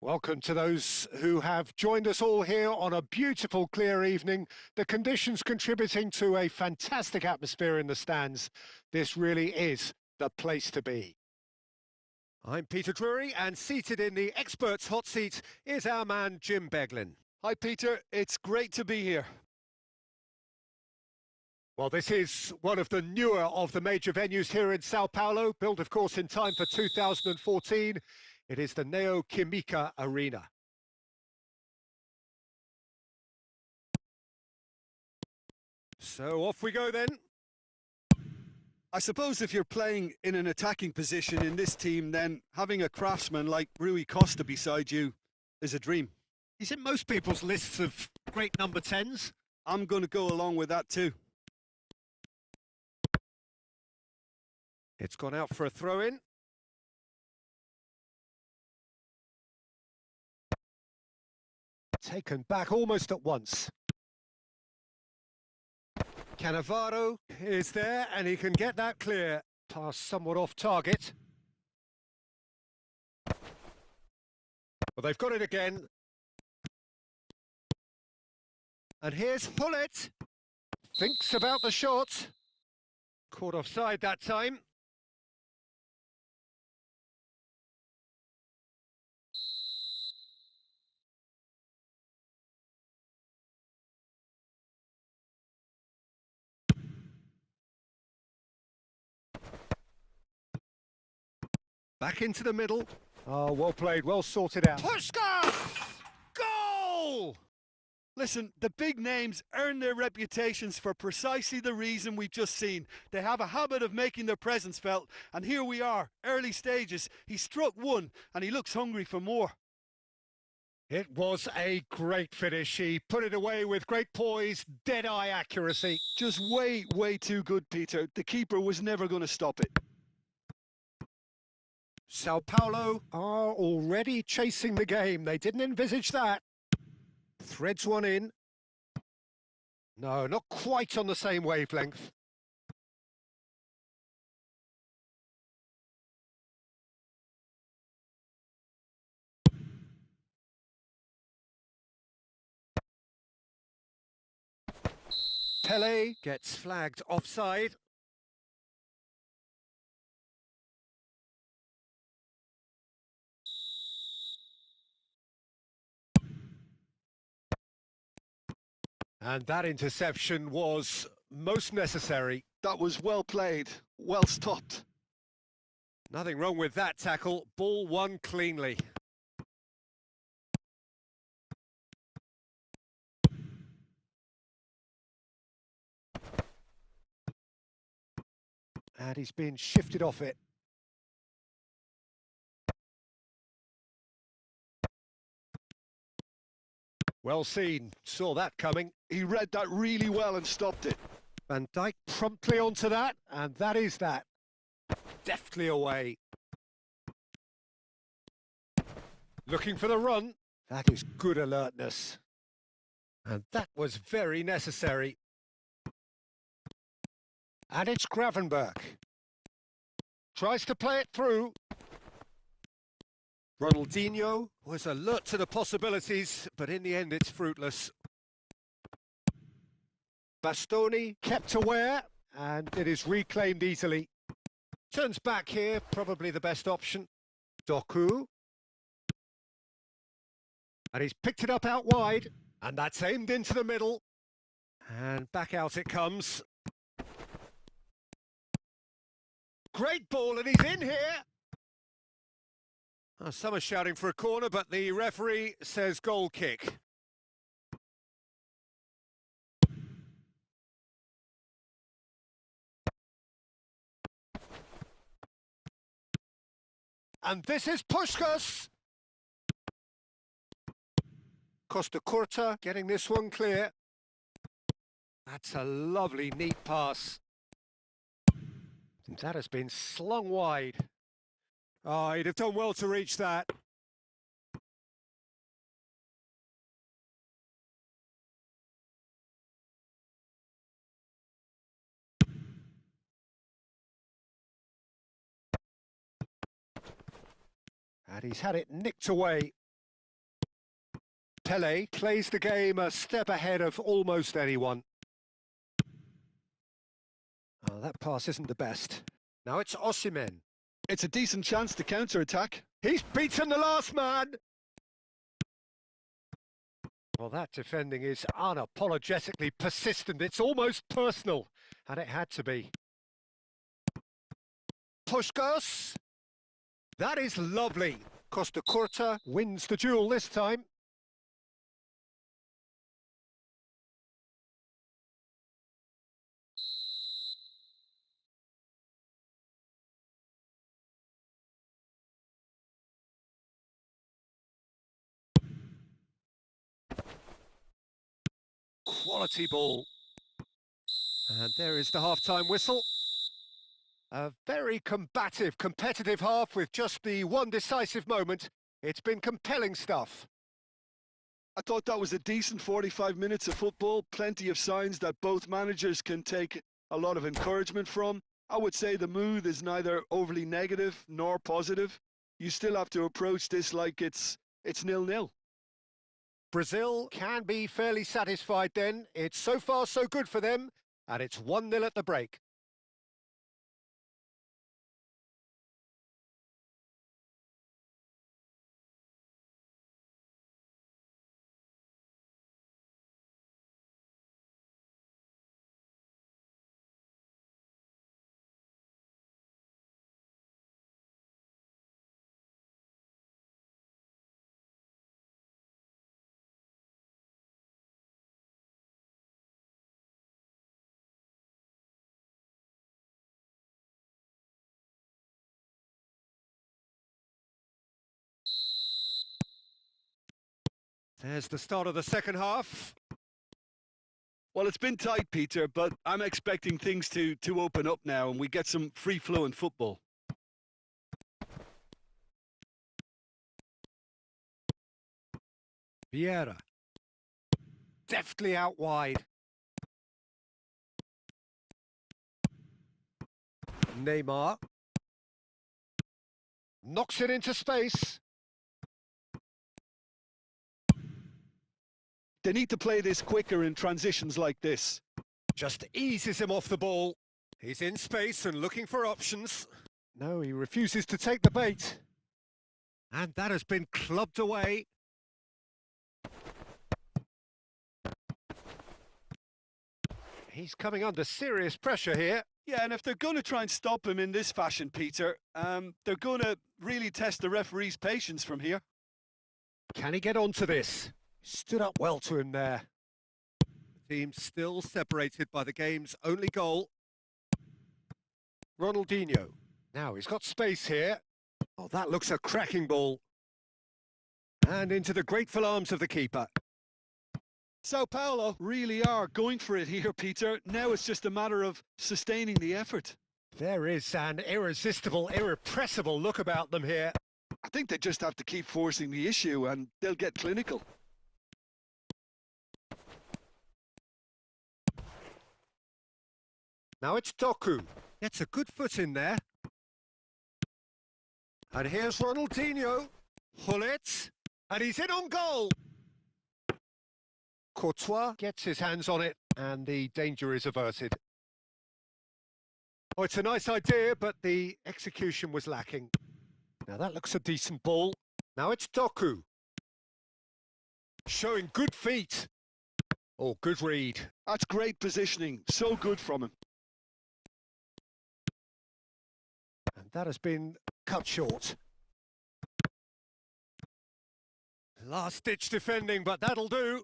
Welcome to those who have joined us all here on a beautiful, clear evening. The conditions contributing to a fantastic atmosphere in the stands. This really is the place to be. I'm Peter Drury, and seated in the experts' hot seat is our man Jim Beglin. Hi Peter, it's great to be here. Well, this is one of the newer of the major venues here in Sao Paulo, built, of course, in time for 2014. It is the Neoquímica Arena. So off we go then. I suppose if you're playing in an attacking position in this team, then having a craftsman like Rui Costa beside you is a dream. He's in most people's lists of great number 10s. I'm going to go along with that too. It's gone out for a throw-in. Taken back almost at once. Cannavaro is there, and he can get that clear. Pass somewhat off target. Well, they've got it again. And here's Hullet. Thinks about the shot. Caught offside that time. Back into the middle. Oh, well played, well sorted out. Puskas! Goal! Listen, the big names earn their reputations for precisely the reason we've just seen. They have a habit of making their presence felt, and here we are, early stages. He struck one, and he looks hungry for more. It was a great finish. He put it away with great poise, dead-eye accuracy. Just way too good, Peter. The keeper was never going to stop it. Sao Paulo are already chasing the game. They didn't envisage that. Threads one in. No, not quite on the same wavelength. Pele gets flagged offside. And that interception was most necessary. That was well played, well stopped. Nothing wrong with that tackle. Ball won cleanly. And he's been shifted off it. Well seen, saw that coming. He read that really well and stopped it. Van Dijk promptly onto that, and that is that. Deftly away. Looking for the run. That is good alertness. And that was very necessary. And it's Gravenberch. Tries to play it through. Ronaldinho was alert to the possibilities, but in the end it's fruitless. Bastoni kept aware, and it is reclaimed easily. Turns back here, probably the best option. Doku. And he's picked it up out wide, and that's aimed into the middle. And back out it comes. Great ball, and he's in here. Oh, some are shouting for a corner, but the referee says goal kick. And this is Puskas. Costa Curta getting this one clear. That's a lovely, neat pass. And that has been slung wide. Oh, he'd have done well to reach that. And he's had it nicked away. Pele plays the game a step ahead of almost anyone. Oh, that pass isn't the best. Now it's Osimhen. It's a decent chance to counter-attack. He's beaten the last man! Well, that defending is unapologetically persistent. It's almost personal, and it had to be. Puskás. That is lovely. Costa Curta wins the duel this time. Quality ball. And there is the half-time whistle. A very combative, competitive half with just the one decisive moment. It's been compelling stuff. I thought that was a decent 45 minutes of football. Plenty of signs that both managers can take a lot of encouragement from. I would say the mood is neither overly negative nor positive. You still have to approach this like it's 0-0. Brazil can be fairly satisfied then. It's so far so good for them, and it's 1-0 at the break. There's the start of the second half. Well, it's been tight, Peter, but I'm expecting things to open up now and we get some free-flowing football. Vieira. Deftly out wide. Neymar. Knocks it into space. They need to play this quicker in transitions like this. Just eases him off the ball. He's in space and looking for options. No, he refuses to take the bait. And that has been clubbed away. He's coming under serious pressure here. Yeah, and if they're going to try and stop him in this fashion, Peter, they're going to really test the referee's patience from here. Can he get onto this? Stood up well to him there. The team still separated by the game's only goal. Ronaldinho. Now he's got space here. Oh, that looks a cracking ball. And into the grateful arms of the keeper. Sao Paulo really are going for it here, Peter. Now it's just a matter of sustaining the effort. There is an irresistible, irrepressible look about them here. I think they just have to keep forcing the issue and they'll get clinical. Now it's Doku. Gets a good foot in there. And here's Ronaldinho. Hullet. And he's in on goal. Courtois gets his hands on it and the danger is averted. Oh, it's a nice idea, but the execution was lacking. Now that looks a decent ball. Now it's Doku. Showing good feet. Oh, good read. That's great positioning. So good from him. And that has been cut short. Last-ditch defending, but that'll do.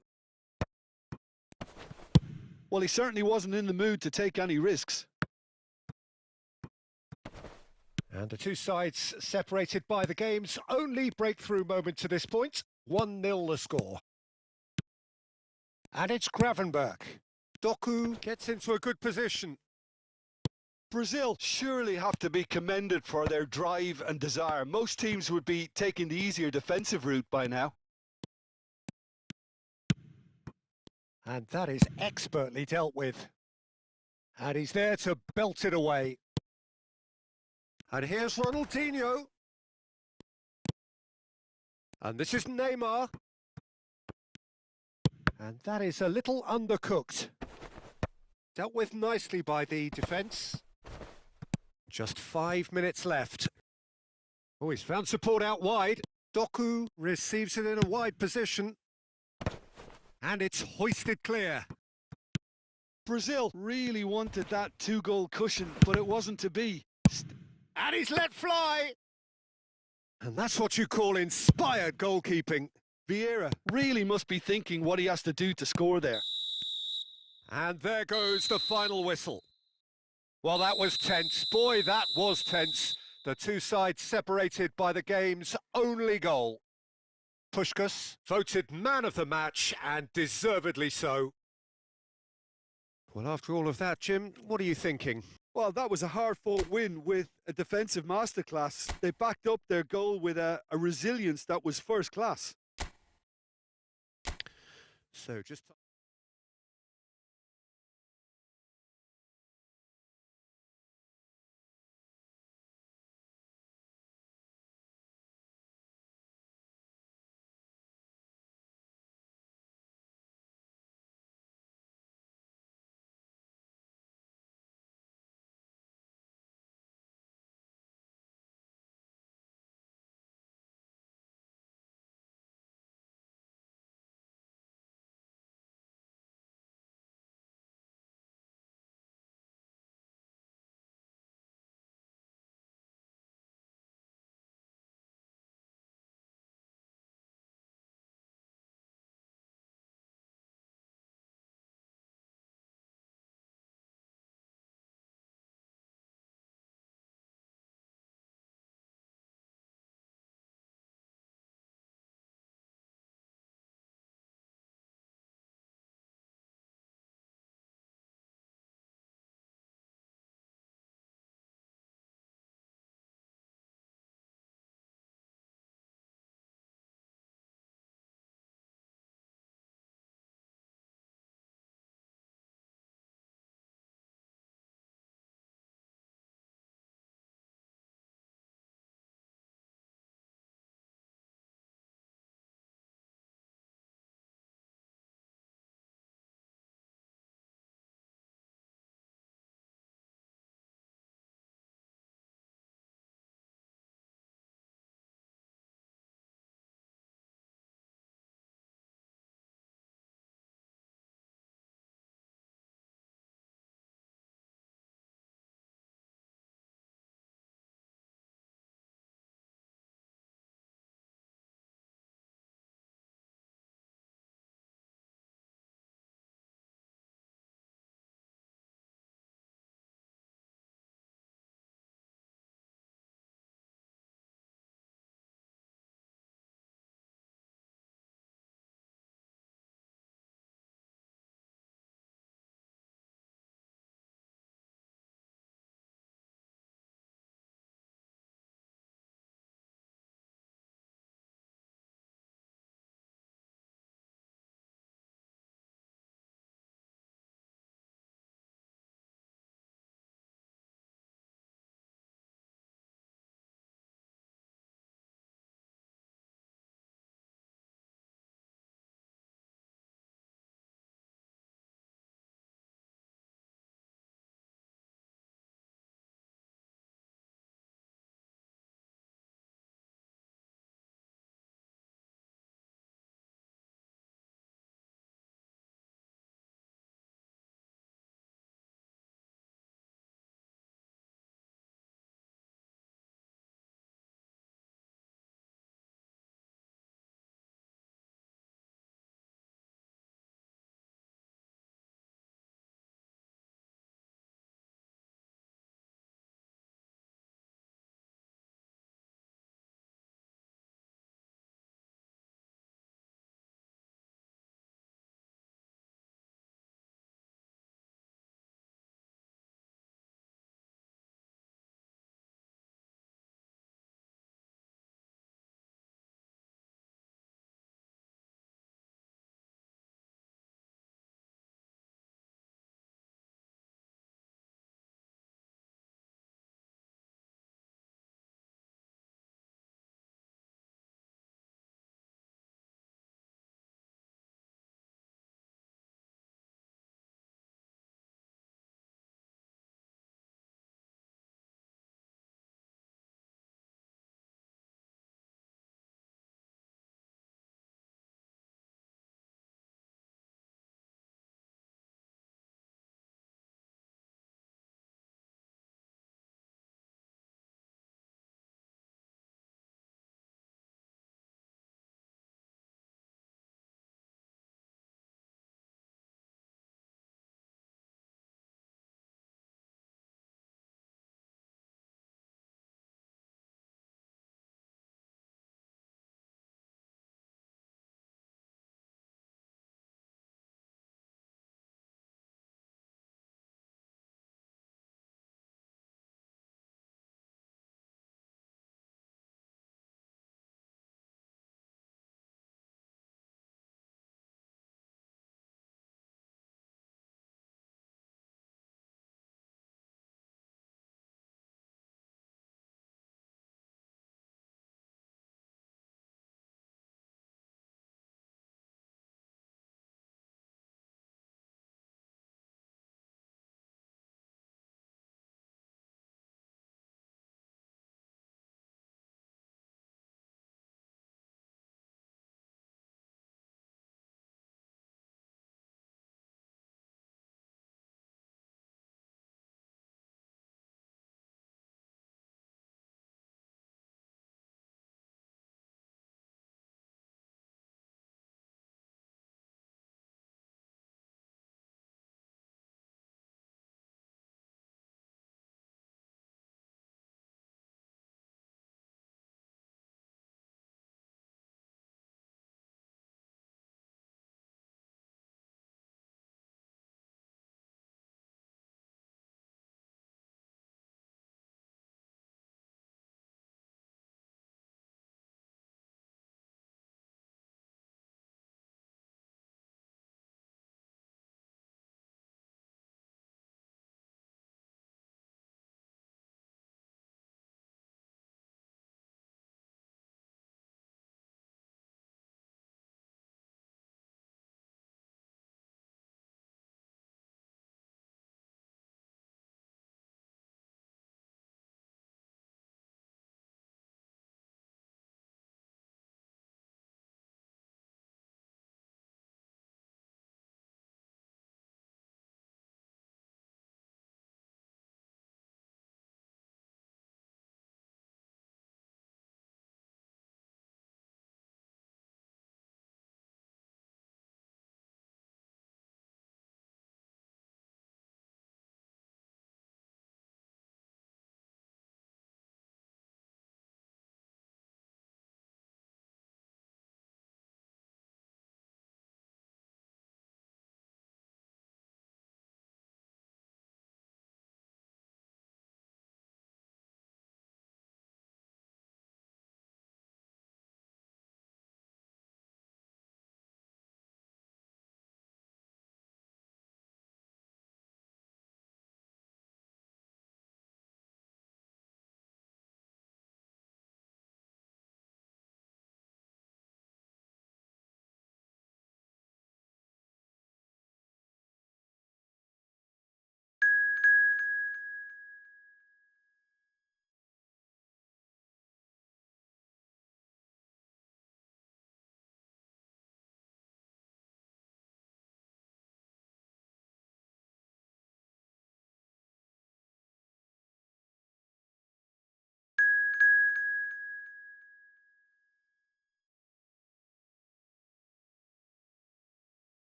Well, he certainly wasn't in the mood to take any risks. And the two sides separated by the game's only breakthrough moment to this point. 1-0 the score. And it's Gravenberch. Doku gets into a good position. Brazil surely have to be commended for their drive and desire. Most teams would be taking the easier defensive route by now. And that is expertly dealt with. And he's there to belt it away. And here's Ronaldinho. And this is Neymar. And that is a little undercooked. Dealt with nicely by the defence. Just 5 minutes left. Oh, he's found support out wide. Doku receives it in a wide position. And it's hoisted clear. Brazil really wanted that 2-goal cushion, but it wasn't to be. And he's let fly. And that's what you call inspired goalkeeping. Vieira really must be thinking what he has to do to score there. And there goes the final whistle. Well, that was tense. Boy, that was tense. The two sides separated by the game's only goal. Puskás voted man of the match, and deservedly so. Well, after all of that, Jim, what are you thinking? Well, that was a hard-fought win with a defensive masterclass. They backed up their goal with a resilience that was first class. So just...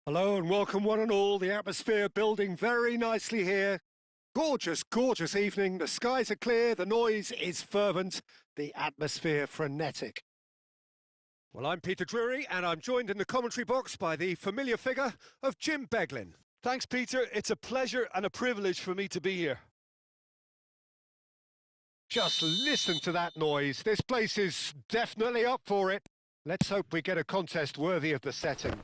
Hello and welcome one and all. The atmosphere building very nicely here. Gorgeous, gorgeous evening. The skies are clear, the noise is fervent, the atmosphere frenetic. Well, I'm Peter Drury and I'm joined in the commentary box by the familiar figure of Jim Beglin. Thanks, Peter. It's a pleasure and a privilege for me to be here. Just listen to that noise. This place is definitely up for it. Let's hope we get a contest worthy of the setting.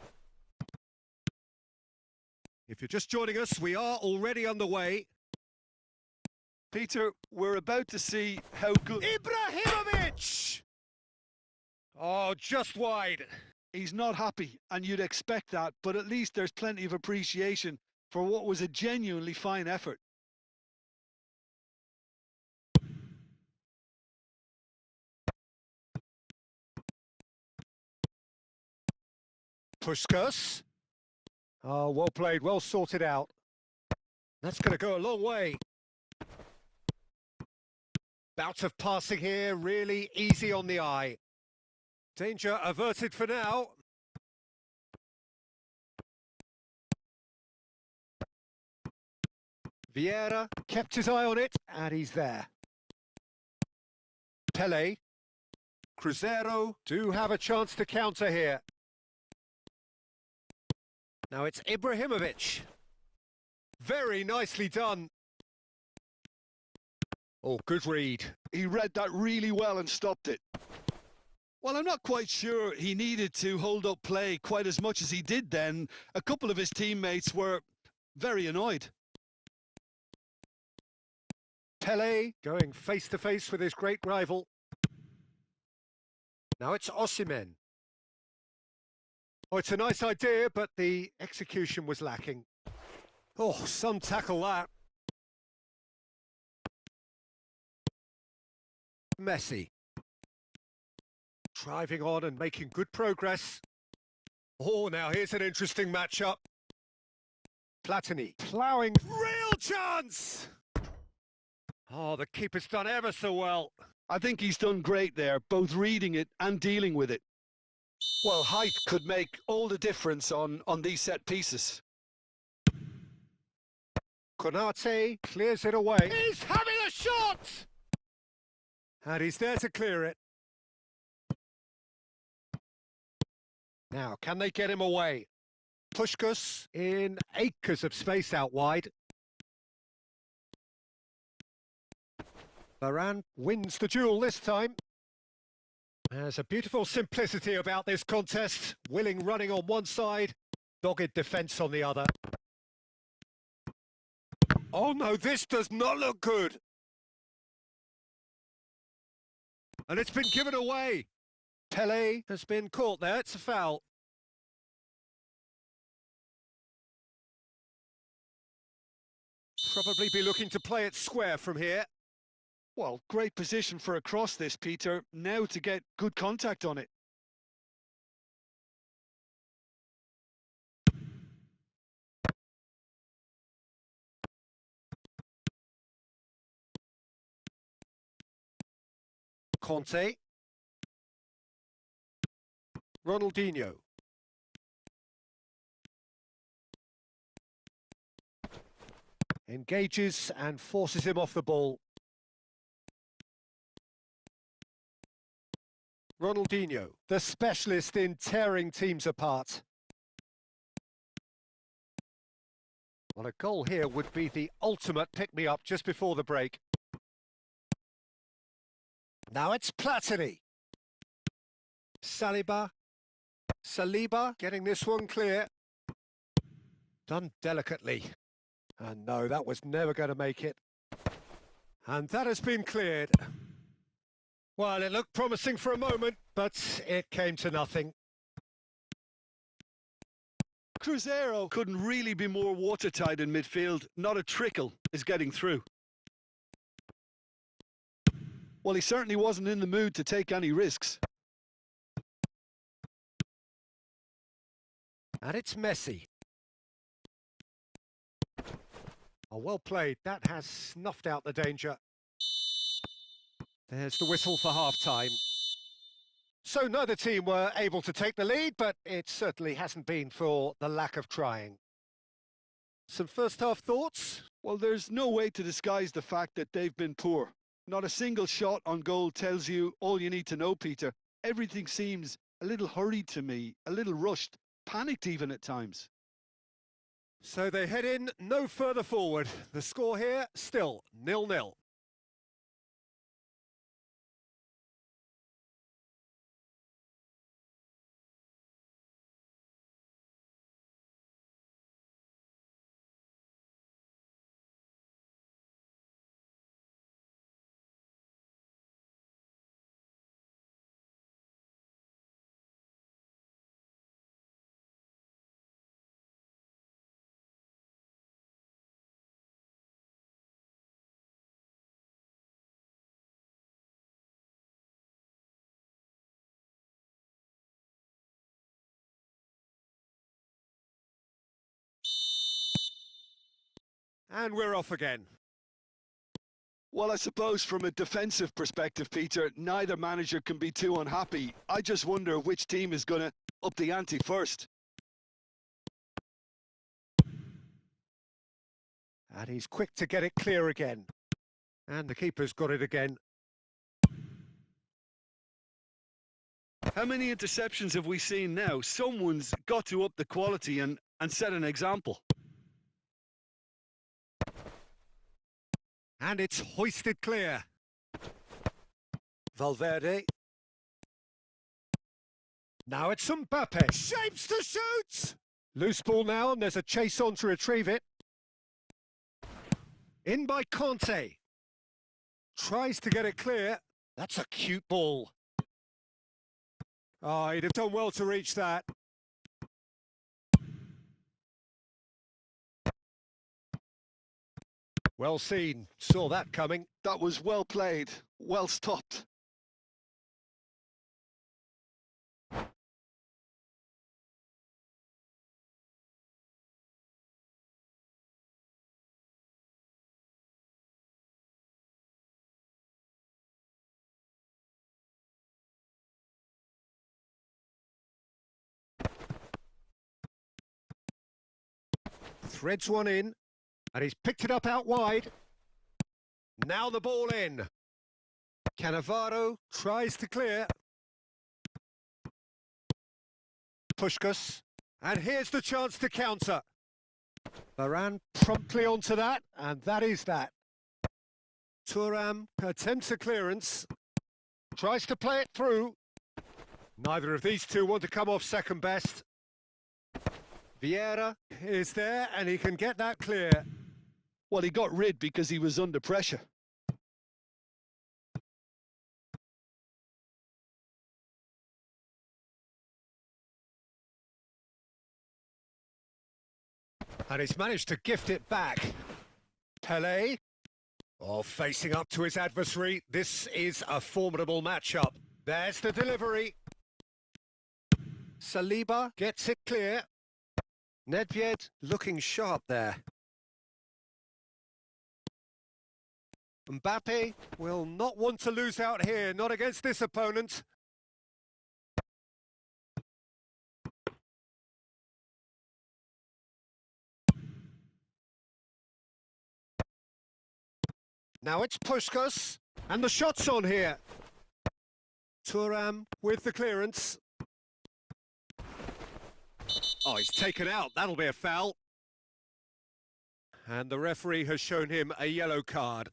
If you're just joining us, we are already underway. Peter, we're about to see how good... Ibrahimovic! Oh, just wide. He's not happy, and you'd expect that, but at least there's plenty of appreciation for what was a genuinely fine effort. Puskas. Oh, well played, well sorted out. That's going to go a long way. Bout of passing here, really easy on the eye. Danger averted for now. Vieira kept his eye on it, and he's there. Pele. Cruzeiro do have a chance to counter here. Now it's Ibrahimovic. Very nicely done. Oh, good read. He read that really well and stopped it. Well, I'm not quite sure he needed to hold up play quite as much as he did then. A couple of his teammates were very annoyed. Pele going face-to-face with his great rival. Now it's Osimhen. Oh, it's a nice idea, but the execution was lacking. Oh, some tackle that. Messi. Driving on and making good progress. Oh, now here's an interesting matchup. Platini ploughing. Real chance! Oh, the keeper's done ever so well. I think he's done great there, both reading it and dealing with it. Well, height could make all the difference on these set pieces. Konate clears it away. He's having a shot! And he's there to clear it. Now, can they get him away? Puskás in acres of space out wide. Varane wins the duel this time. There's a beautiful simplicity about this contest. Willing running on one side, dogged defence on the other. Oh no, this does not look good. And it's been given away. Pele has been caught there, it's a foul. Probably be looking to play it square from here. Well, great position for a cross this, Peter. Now to get good contact on it. Conte. Ronaldinho. Engages and forces him off the ball. Ronaldinho, the specialist in tearing teams apart. Well, a goal here would be the ultimate pick-me-up just before the break. Now it's Platini. Saliba getting this one clear. Done delicately. And no, that was never going to make it. And that has been cleared. Well, it looked promising for a moment, but it came to nothing. Cruzeiro couldn't really be more watertight in midfield. Not a trickle is getting through. Well, he certainly wasn't in the mood to take any risks. And it's Messi. Oh, well played. That has snuffed out the danger. There's the whistle for half-time. So neither team were able to take the lead, but it certainly hasn't been for the lack of trying. Some first-half thoughts? Well, there's no way to disguise the fact that they've been poor. Not a single shot on goal tells you all you need to know, Peter. Everything seems a little hurried to me, a little rushed, panicked even at times. So they head in no further forward. The score here, still 0-0. And we're off again. Well, I suppose from a defensive perspective, Peter, neither manager can be too unhappy. I just wonder which team is going to up the ante first. And he's quick to get it clear again. And the keeper's got it again. How many interceptions have we seen now? Someone's got to up the quality and set an example. And it's hoisted clear. Valverde. Now it's Mbappe. Shapes to shoot! Loose ball now, and there's a chase on to retrieve it. In by Conte. Tries to get it clear. That's a cute ball. Oh, he'd have done well to reach that. Well seen. Saw that coming. That was well played. Well stopped. Threads one in, and he's picked it up out wide. Now the ball in. Cannavaro tries to clear. Puskás, and here's the chance to counter. Varane promptly onto that, and that is that. Thuram attempts a clearance, tries to play it through. Neither of these two want to come off second best. Vieira is there, and he can get that clear. Well, he got rid because he was under pressure. And he's managed to gift it back. Pelé, facing up to his adversary. This is a formidable matchup. There's the delivery. Saliba gets it clear. Nedved looking sharp there. Mbappe will not want to lose out here, not against this opponent. Now it's Puskás, and the shot's on here. Thuram with the clearance. Oh, he's taken out. That'll be a foul. And the referee has shown him a yellow card.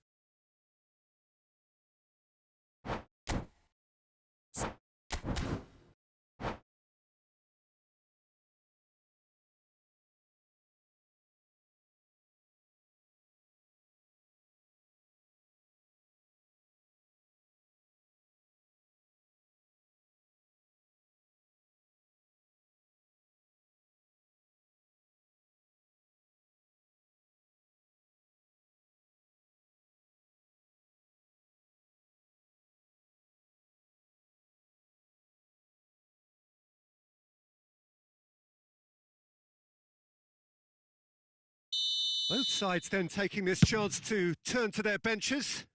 Both sides then taking this chance to turn to their benches.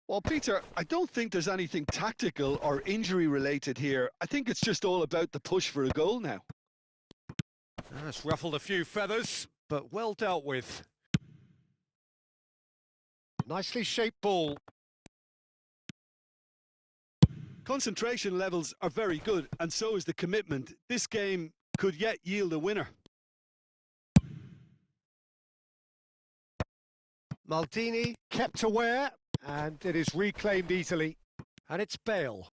Well, Peter, I don't think there's anything tactical or injury related here. I think it's just all about the push for a goal now. That's ruffled a few feathers, but well dealt with. Nicely shaped ball. Concentration levels are very good, and so is the commitment. This game could yet yield a winner. Maldini kept aware, and it is reclaimed easily. And it's Bale.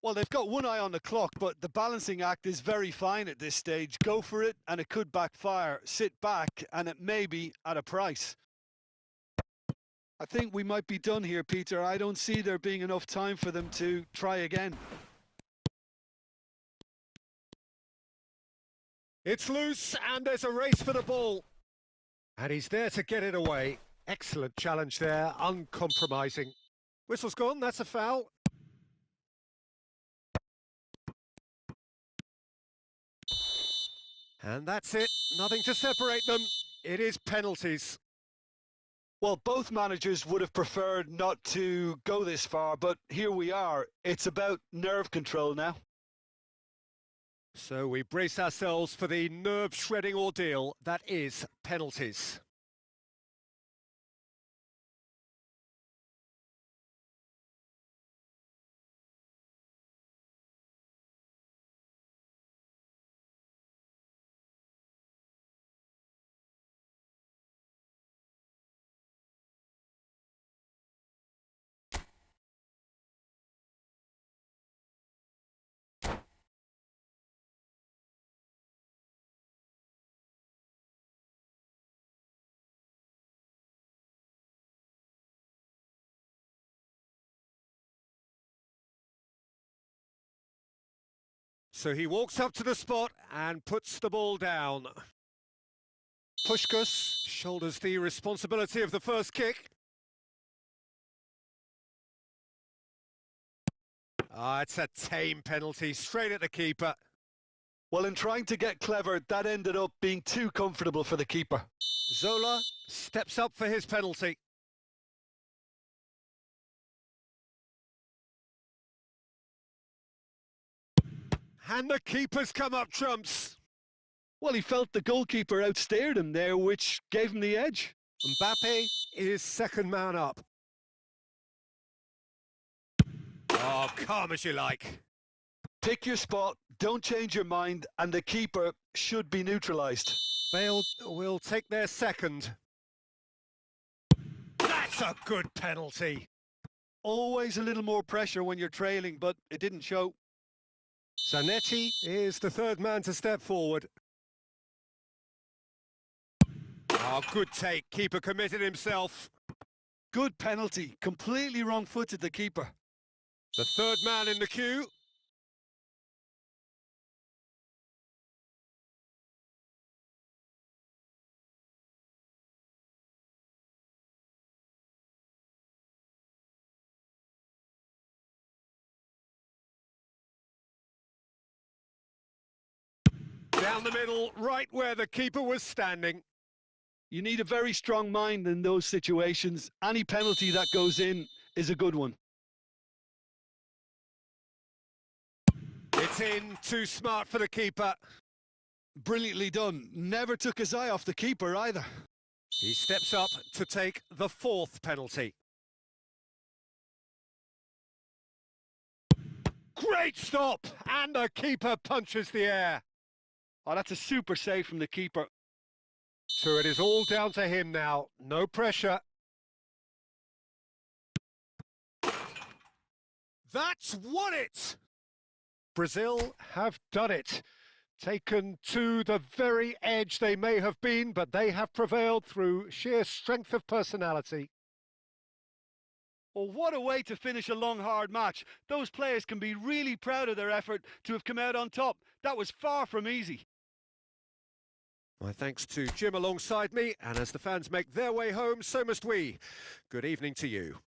Well, they've got one eye on the clock, but the balancing act is very fine at this stage. Go for it, and it could backfire. Sit back, and it may be at a price. I think we might be done here, Peter. I don't see there being enough time for them to try again. It's loose, and there's a race for the ball. And he's there to get it away. Excellent challenge there, uncompromising. Whistle's gone, that's a foul. And that's it, nothing to separate them. It is penalties. Well, both managers would have preferred not to go this far, but here we are. It's about nerve control now. So we brace ourselves for the nerve-shredding ordeal that is penalties. So he walks up to the spot and puts the ball down. Puskás shoulders the responsibility of the first kick. It's a tame penalty, straight at the keeper. Well, in trying to get clever, that ended up being too comfortable for the keeper. Zola steps up for his penalty. And the keeper's come up trumps. Well, he felt the goalkeeper outstared him there, which gave him the edge. Mbappe is second man up. Oh, calm as you like. Pick your spot, don't change your mind, and the keeper should be neutralised. Vale will take their second. That's a good penalty. Always a little more pressure when you're trailing, but it didn't show. Zanetti is the third man to step forward. Oh, good take. Keeper committed himself. Good penalty. Completely wrong-footed, the keeper. The third man in the queue. Down the middle, right where the keeper was standing. You need a very strong mind in those situations. Any penalty that goes in is a good one. It's in, too smart for the keeper. Brilliantly done. Never took his eye off the keeper either. He steps up to take the fourth penalty. Great stop! And the keeper punches the air. Oh, that's a super save from the keeper. So it is all down to him now. No pressure. That's won it! Brazil have done it. Taken to the very edge they may have been, but they have prevailed through sheer strength of personality. Oh, what a way to finish a long, hard match. Those players can be really proud of their effort to have come out on top. That was far from easy. My thanks to Jim alongside me, and as the fans make their way home, so must we. Good evening to you.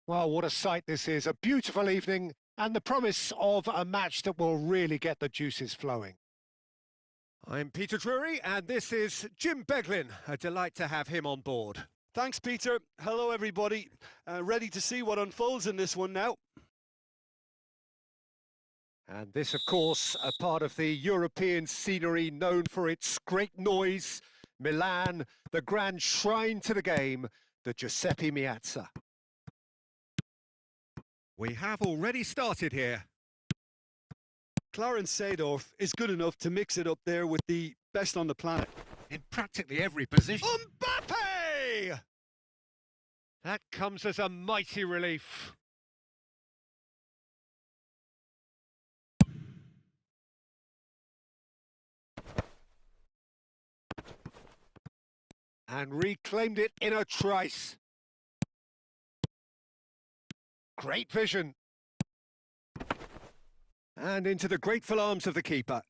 Well, what a sight this is. A beautiful evening and the promise of a match that will really get the juices flowing. I'm Peter Drury and this is Jim Beglin. A delight to have him on board. Thanks, Peter. Hello, everybody. Ready to see what unfolds in this one now. And this, of course, a part of the European scenery known for its great noise. Milan, the grand shrine to the game, the Giuseppe Meazza. We have already started here. Clarence Seedorf is good enough to mix it up there with the best on the planet. In practically every position. Mbappe! That comes as a mighty relief. And reclaimed it in a trice. Great vision. And into the grateful arms of the keeper.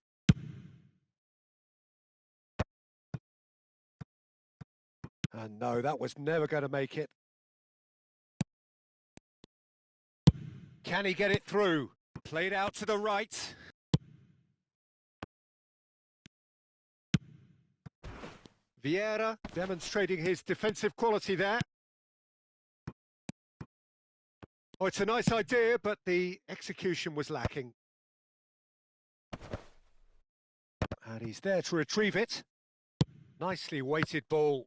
And no, that was never going to make it. Can he get it through? Played out to the right. Vieira demonstrating his defensive quality there. Oh, it's a nice idea, but the execution was lacking. And he's there to retrieve it. Nicely weighted ball.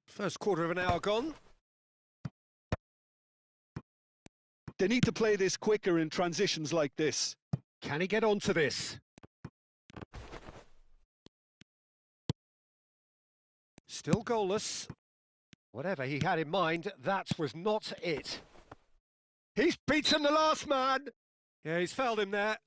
First quarter of an hour gone. They need to play this quicker in transitions like this. Can he get onto this? Still goalless. Whatever he had in mind, that was not it. He's beaten the last man. Yeah, he's fouled him there.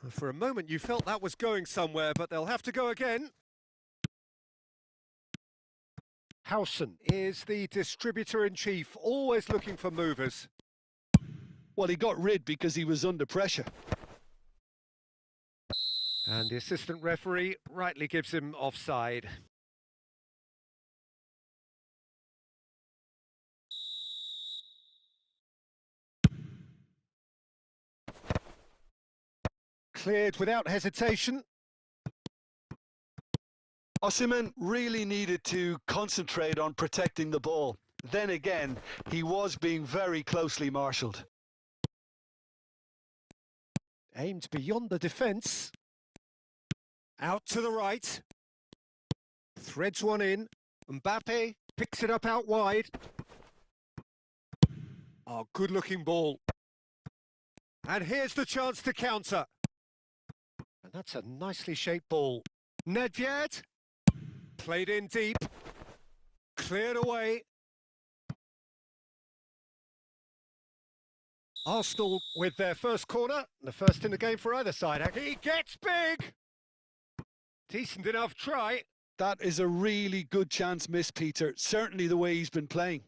For a moment you felt that was going somewhere, but they'll have to go again. Howson is the distributor-in-chief, always looking for movers. Well, he got rid because he was under pressure. And the assistant referee rightly gives him offside. Cleared without hesitation. Osimhen really needed to concentrate on protecting the ball. Then again, he was being very closely marshalled. Aimed beyond the defence. Out to the right. Threads one in. Mbappe picks it up out wide. Oh, good-looking ball. And here's the chance to counter. And that's a nicely shaped ball. Nedved. Played in deep. Cleared away. Arsenal with their first corner. The first in the game for either side. He gets big! Decent enough try. That is a really good chance missed, Peter. Certainly the way he's been playing.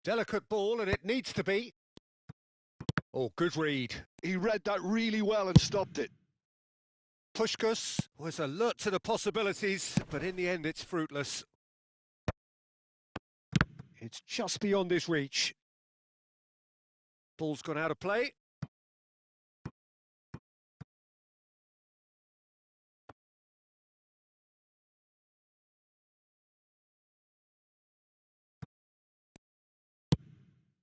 Delicate ball, and it needs to be. Oh, good read. He read that really well and stopped it. Puskás was alert to the possibilities, but in the end it's fruitless. It's just beyond his reach. Ball's gone out of play.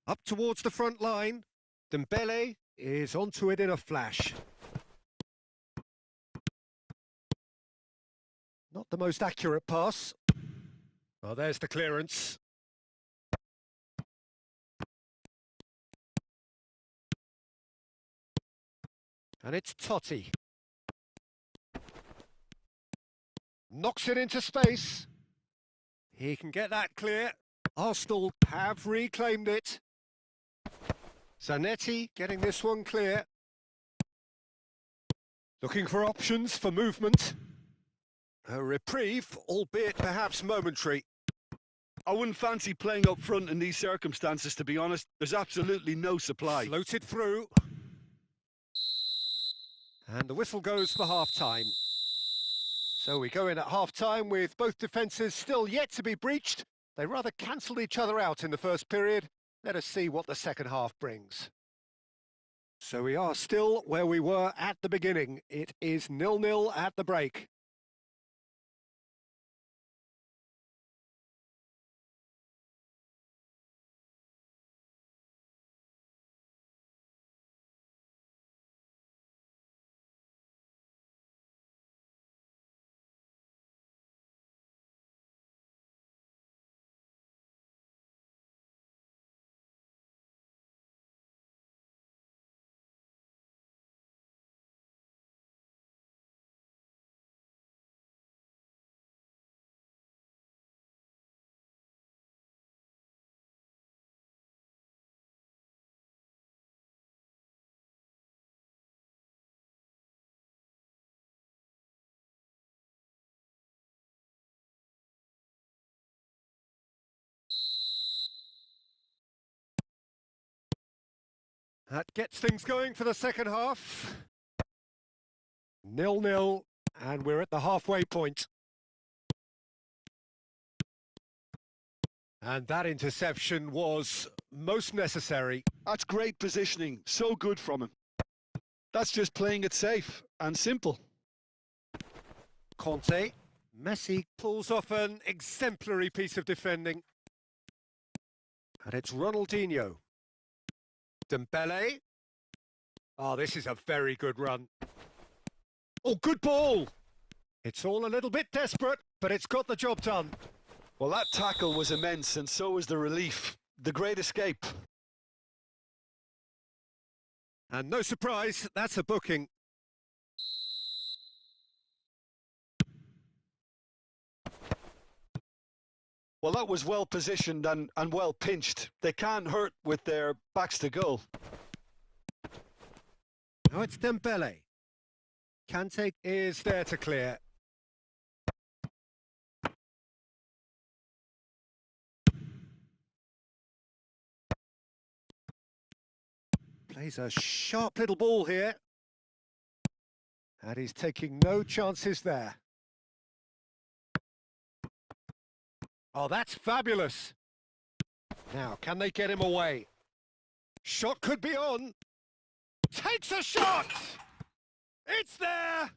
Up towards the front line. Dembele is onto it in a flash. Not the most accurate pass. Oh, there's the clearance. And it's Totti. Knocks it into space. He can get that clear. Arsenal have reclaimed it. Zanetti getting this one clear. Looking for options for movement. A reprieve, albeit perhaps momentary. I wouldn't fancy playing up front in these circumstances, to be honest. There's absolutely no supply. Floated through. And the whistle goes for half-time. So we go in at half-time with both defences still yet to be breached. They rather cancelled each other out in the first period. Let us see what the second half brings. So we are still where we were at the beginning. It is 0-0 at the break. That gets things going for the second half. 0-0, and we're at the halfway point. And that interception was most necessary. That's great positioning, so good from him. That's just playing it safe and simple. Conte, Messi pulls off an exemplary piece of defending. And it's Ronaldinho. Dembele. Oh, this is a very good run. Oh, good ball. It's all a little bit desperate, but it's got the job done. Well, that tackle was immense, and so was the relief. The great escape. And no surprise, that's a booking. Well, that was well positioned and well pinched. They can't hurt with their backs to goal. Now it's Dembele. Kante is there to clear. Plays a sharp little ball here. And he's taking no chances there. Oh, that's fabulous. Now, can they get him away? Shot could be on. Takes a shot! It's there!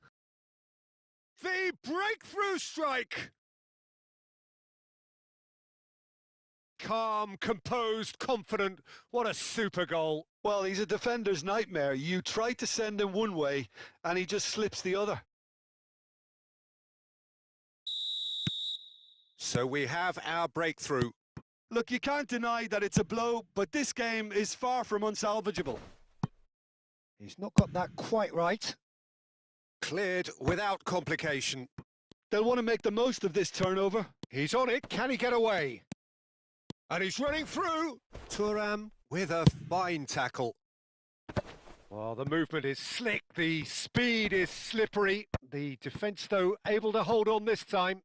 The breakthrough strike! Calm, composed, confident. What a super goal. Well, he's a defender's nightmare. You try to send him one way, and he just slips the other. So we have our breakthrough. Look, you can't deny that it's a blow, but this game is far from unsalvageable. He's not got that quite right. Cleared without complication. They'll want to make the most of this turnover. He's on it. Can he get away? And he's running through. Thuram with a fine tackle. Well, the movement is slick. The speed is slippery. The defence, though, able to hold on this time.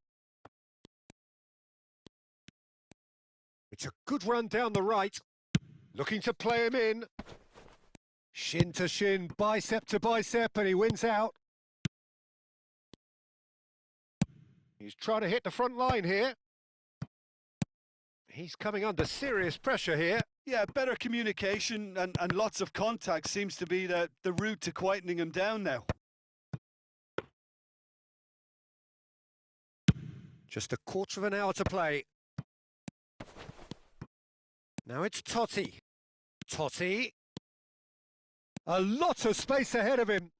It's a good run down the right. Looking to play him in. Shin to shin, bicep to bicep, and he wins out. He's trying to hit the front line here. He's coming under serious pressure here. Yeah, better communication and lots of contact seems to be the route to quietening him down now. Just a quarter of an hour to play. Now it's Totti. Totti. A lot of space ahead of him.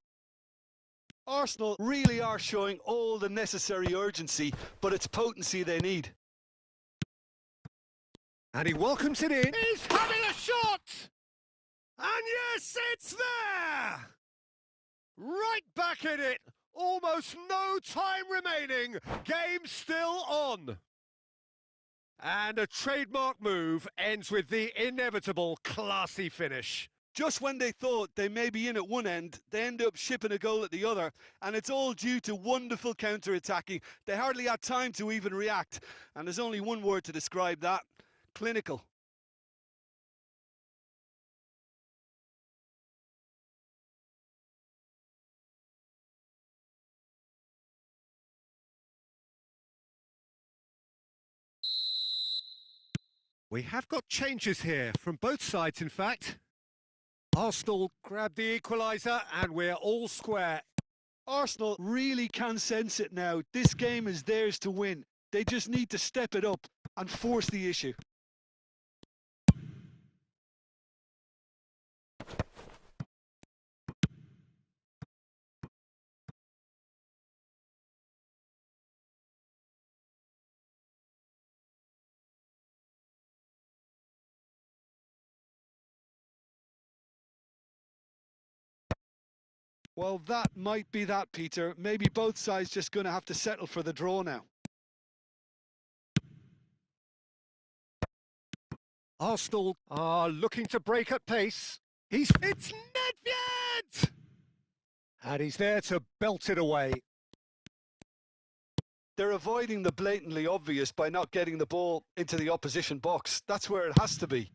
Arsenal really are showing all the necessary urgency, but it's potency they need. And he welcomes it in. He's having a shot! And yes, it's there! Right back in it. Almost no time remaining. Game still on. And a trademark move ends with the inevitable classy finish. Just when they thought they may be in at one end, they end up shipping a goal at the other, and it's all due to wonderful counter-attacking. They hardly had time to even react, and there's only one word to describe that: clinical. We have got changes here from both sides, in fact. Arsenal grab the equaliser and we're all square. Arsenal really can sense it now. This game is theirs to win. They just need to step it up and force the issue. Well, that might be that, Peter. Maybe both sides just going to have to settle for the draw now. Arsenal are looking to break at pace. It's Nedved! And he's there to belt it away. They're avoiding the blatantly obvious by not getting the ball into the opposition box. That's where it has to be.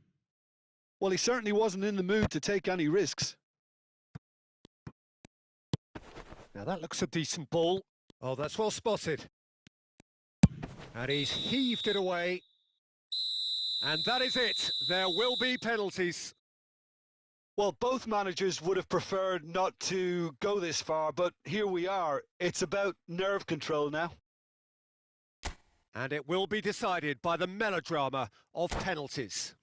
Well, he certainly wasn't in the mood to take any risks. Now that looks a decent ball. Oh, that's well spotted. And he's heaved it away. And that is it. There will be penalties. Well, both managers would have preferred not to go this far, but here we are. It's about nerve control now. And it will be decided by the melodrama of penalties.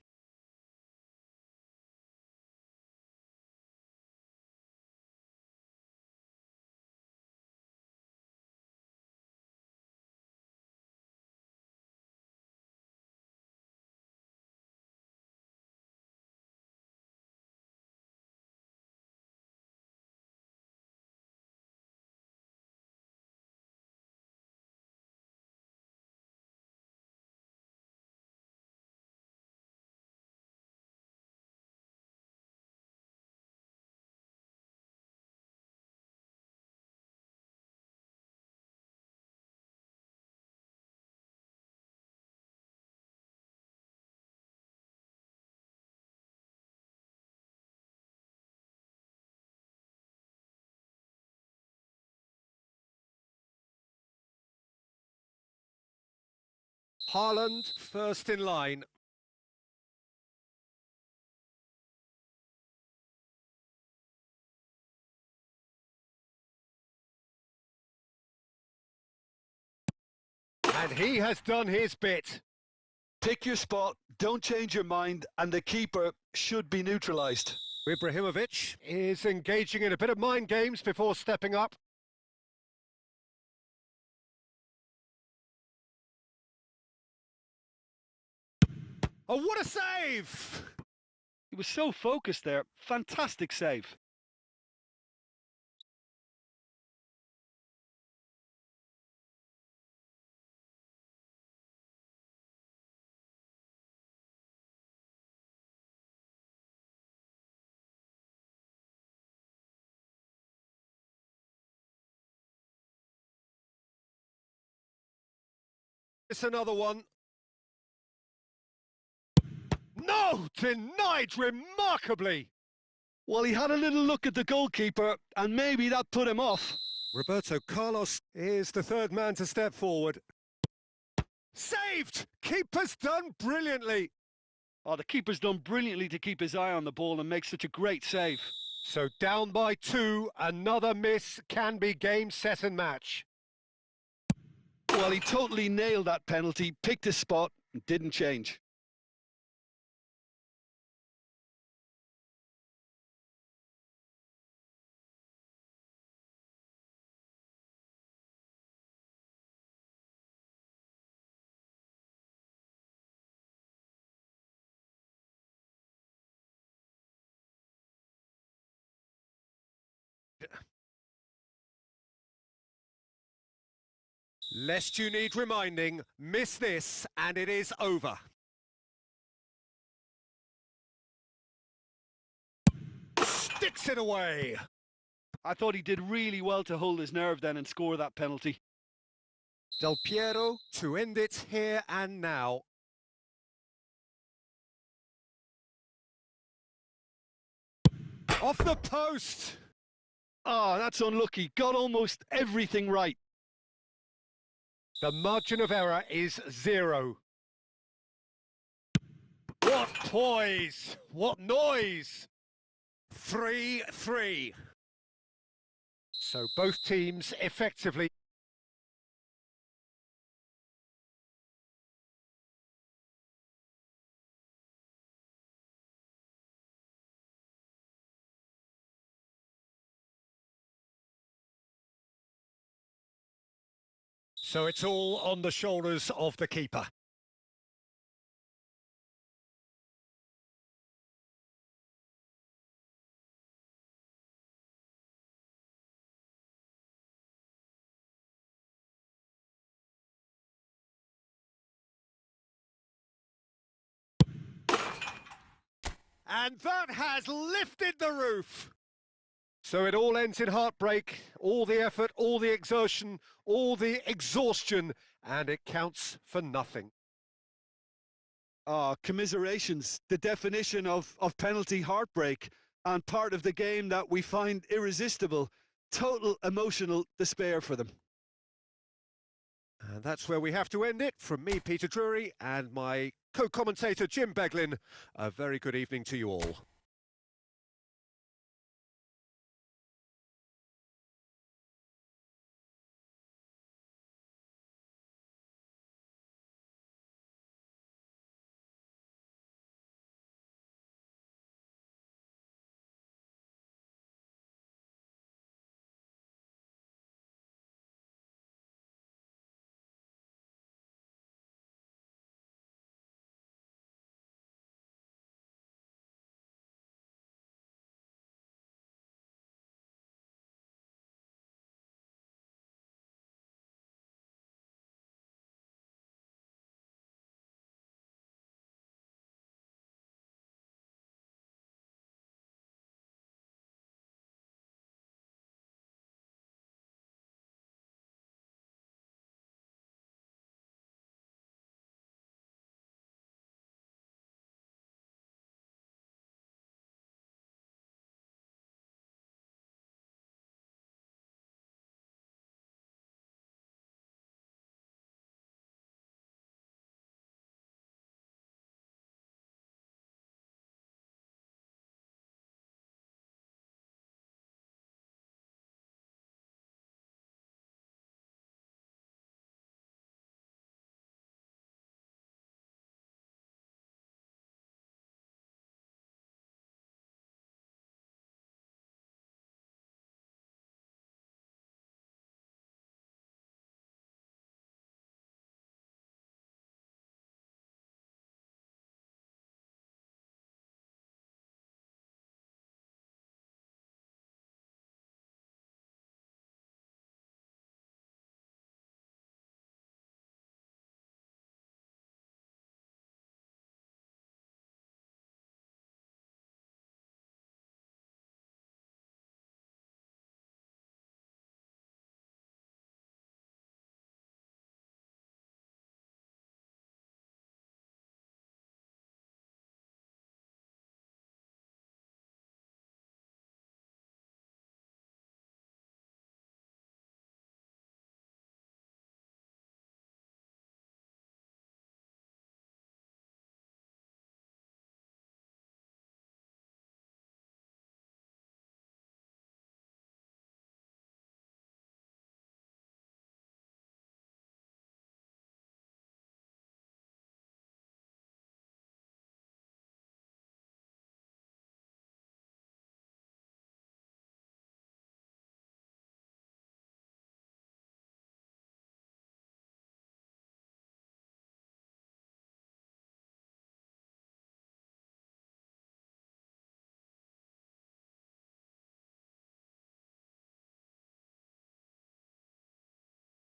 Haaland first in line. And he has done his bit. Pick your spot, don't change your mind, and the keeper should be neutralised. Ibrahimovic is engaging in a bit of mind games before stepping up. Oh, what a save! He was so focused there. Fantastic save. It's another one. No! Denied remarkably! Well, he had a little look at the goalkeeper, and maybe that put him off. Roberto Carlos is the third man to step forward. Saved! Keeper's done brilliantly. Oh, the keeper's done brilliantly to keep his eye on the ball and make such a great save. So down by 2, another miss can be game, set and match. Well, he totally nailed that penalty, picked his spot, and didn't change. Lest you need reminding, miss this and it is over. Sticks it away. I thought he did really well to hold his nerve then and score that penalty. Del Piero to end it here and now. Off the post. Oh, that's unlucky. Got almost everything right. The margin of error is 0. What poise! What noise! 3-3. So both teams effectively. So it's all on the shoulders of the keeper. And that has lifted the roof. So it all ends in heartbreak, all the effort, all the exertion, all the exhaustion, and it counts for nothing. Commiserations, the definition of penalty heartbreak, and part of the game that we find irresistible. Total emotional despair for them. And that's where we have to end it. From me, Peter Drury, and my co-commentator, Jim Beglin, a very good evening to you all.